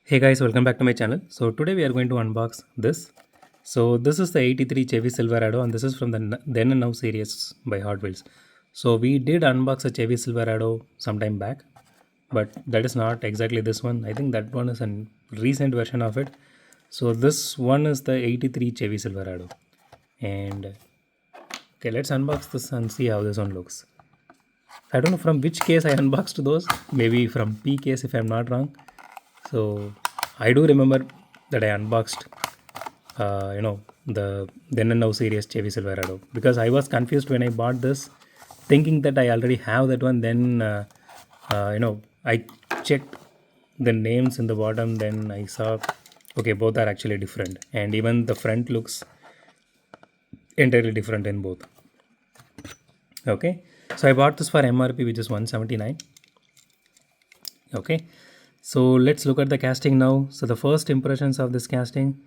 Hey guys, welcome back to my channel. So today we are going to unbox this. So this is the 83 Chevy Silverado and this is from the Then and Now series by Hotwheels. So we did unbox a Chevy Silverado sometime back, but that is not exactly this one. I think that one is a recent version of it. So this one is the 83 Chevy Silverado. And okay, let's unbox this and see how this one looks. I don't know from which case I unboxed those. Maybe from P case if I'm not wrong. So I do remember that I unboxed, the then and now series Chevy Silverado because I was confused when I bought this, thinking that I already have that one. Then, I checked the names in the bottom. Then I saw, okay, both are actually different, and even the front looks entirely different in both. Okay, so I bought this for MRP, which is 179. Okay, so let's look at the casting now. So the first impressions of this casting.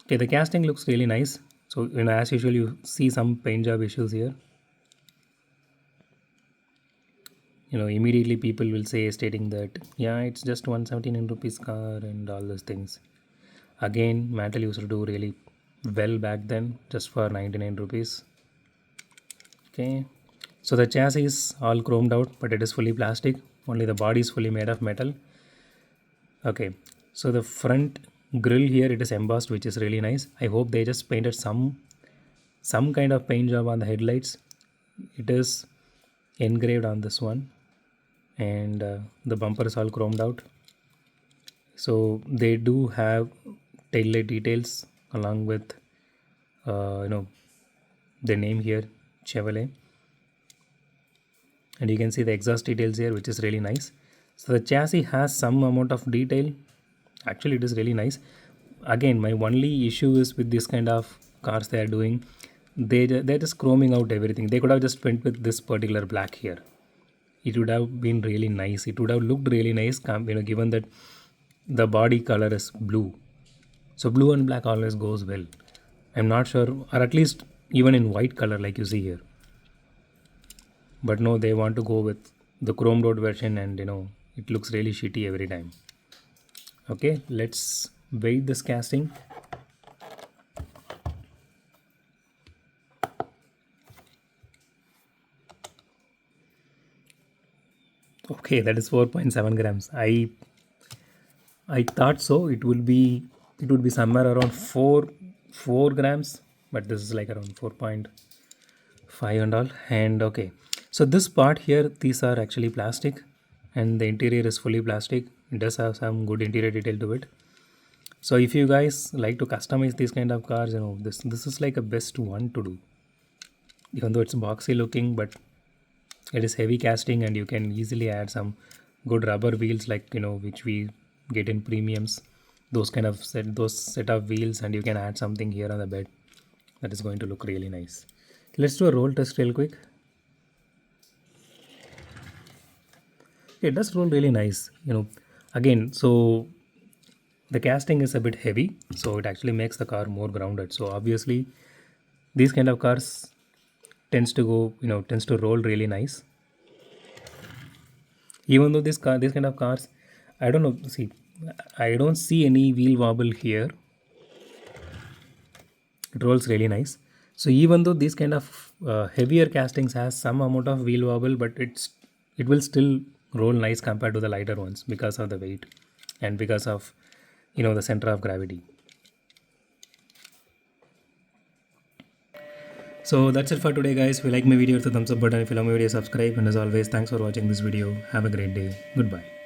Okay, the casting looks really nice. So, as usual, you see some paint job issues here. Immediately people will say, stating that, yeah, it's just 179 rupees car and all those things. Again, Mattel used to do really well back then, just for 99 rupees. Okay, so the chassis is all chromed out, but it is fully plastic. Only the body is fully made of metal. Okay, so the front grill here, it is embossed, which is really nice. I hope they just painted some kind of paint job on the headlights. It is engraved on this one, and the bumper is all chromed out. So they do have tail light details along with uh, you know the name here, Chevrolet, and you can see the exhaust details here, which is really nice. So the chassis has some amount of detail. Actually, it is really nice. Again, my only issue is with this kind of cars they are doing. They're just chroming out everything. They could have just went with this particular black here. It would have been really nice. It would have looked really nice, given that the body color is blue. So blue and black always goes well. I'm not sure, or at least even in white color like you see here. But no, they want to go with the chromed out version, and it looks really shitty every time. Okay, let's weight this casting. Okay, that is 4.7 grams. I thought so. It would be somewhere around 4 grams, but this is like around 4.5 and all. And okay, so this part here, these are actually plastic, and the interior is fully plastic. It does have some good interior detail to it. So if you guys like to customize these kind of cars, this is like a best one to do. Even though it's boxy looking, but it is heavy casting, and you can easily add some good rubber wheels, like which we get in premiums. Those set of wheels, and you can add something here on the bed. That is going to look really nice. Let's do a roll test real quick. It does roll really nice. Again, so the casting is a bit heavy, so it actually makes the car more grounded. So obviously, these kind of cars tends to roll really nice. Even though these kind of cars, I don't know. See, I don't see any wheel wobble here. It rolls really nice. So even though these kind of heavier castings has some amount of wheel wobble, but it will still roll nice compared to the lighter ones because of the weight and because of the center of gravity. So that's it for today, guys. If you like my video, hit the thumbs up button. If you love my video, subscribe. And as always, thanks for watching this video. Have a great day. Goodbye.